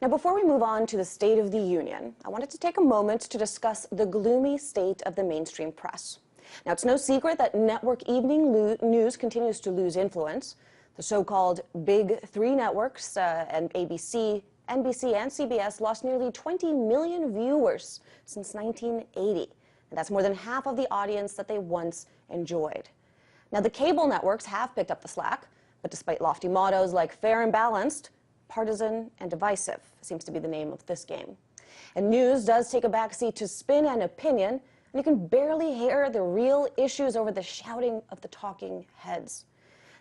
Now, before we move on to the State of the Union, I wanted to take a moment to discuss the gloomy state of the mainstream press. Now, it's no secret that network evening news continues to lose influence. The so-called big three networks, and ABC, NBC, and CBS, lost nearly 20 million viewers since 1980. And that's more than half of the audience that they once enjoyed. Now, the cable networks have picked up the slack, but despite lofty mottos like fair and balanced, partisan and divisive seems to be the name of this game. And news does take a backseat to spin and opinion, and you can barely hear the real issues over the shouting of the talking heads.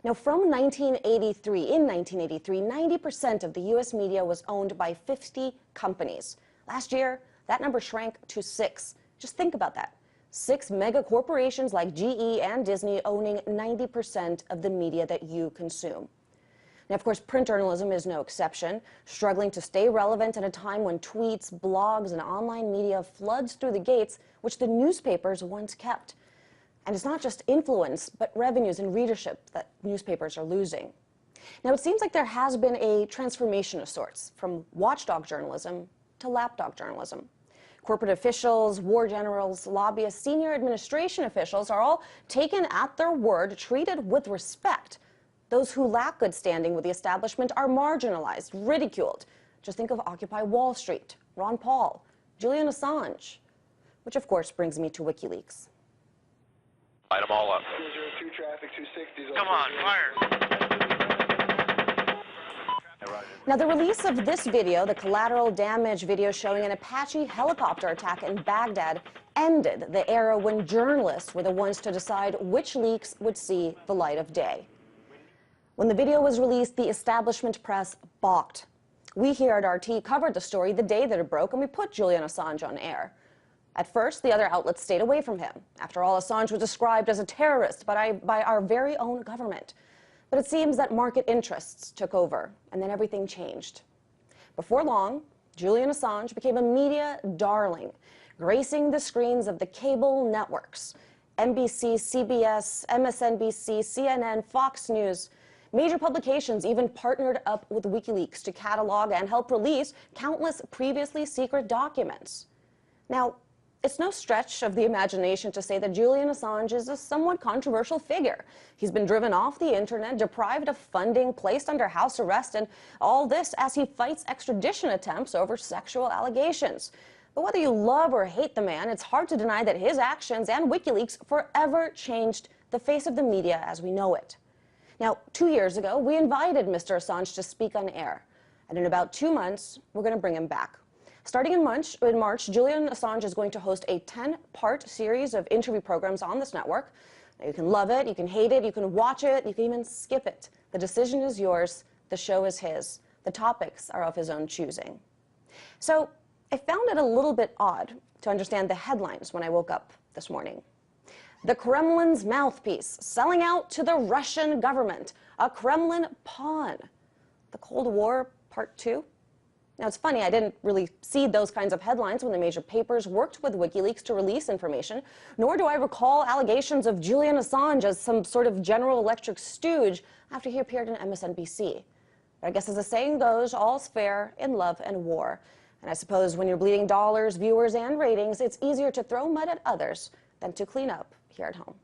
Now, from 1983, 90% of the U.S. media was owned by 50 companies. Last year, that number shrank to 6. Just think about that. 6 mega corporations like GE and Disney owning 90% of the media that you consume. Now, of course, print journalism is no exception, struggling to stay relevant at a time when tweets, blogs, and online media floods through the gates which the newspapers once kept. And it's not just influence, but revenues and readership that newspapers are losing. Now, it seems like there has been a transformation of sorts from watchdog journalism to lapdog journalism. Corporate officials, war generals, lobbyists, senior administration officials are all taken at their word, treated with respect. Those who lack good standing with the establishment are marginalized, ridiculed. Just think of Occupy Wall Street, Ron Paul, Julian Assange, which of course brings me to WikiLeaks. Light them all up. 202 traffic, 260. Come on, fire. Now, the release of this video, the collateral damage video showing an Apache helicopter attack in Baghdad, ended the era when journalists were the ones to decide which leaks would see the light of day. When the video was released, the establishment press balked. We here at RT covered the story the day that it broke, and we put Julian Assange on air. At first, the other outlets stayed away from him. After all, Assange was described as a terrorist by our very own government. But it seems that market interests took over, and then everything changed. Before long, Julian Assange became a media darling, gracing the screens of the cable networks. NBC, CBS, MSNBC, CNN, Fox News. Major publications even partnered up with WikiLeaks to catalog and help release countless previously secret documents. Now, it's no stretch of the imagination to say that Julian Assange is a somewhat controversial figure. He's been driven off the internet, deprived of funding, placed under house arrest, and all this as he fights extradition attempts over sexual allegations. But whether you love or hate the man, it's hard to deny that his actions and WikiLeaks forever changed the face of the media as we know it. Now, 2 years ago, we invited Mr. Assange to speak on air, and in about 2 months, we're going to bring him back. Starting in March, Julian Assange is going to host a 10-part series of interview programs on this network. Now, you can love it, you can hate it, you can watch it, you can even skip it. The decision is yours, the show is his. The topics are of his own choosing. So, I found it a little bit odd to understand the headlines when I woke up this morning. The Kremlin's mouthpiece, selling out to the Russian government, a Kremlin pawn. The Cold War, Part 2? Now, it's funny, I didn't really see those kinds of headlines when the major papers worked with WikiLeaks to release information, nor do I recall allegations of Julian Assange as some sort of General Electric stooge after he appeared in MSNBC. But I guess as the saying goes, all's fair in love and war. And I suppose when you're bleeding dollars, viewers, and ratings, it's easier to throw mud at others than to clean up here at home.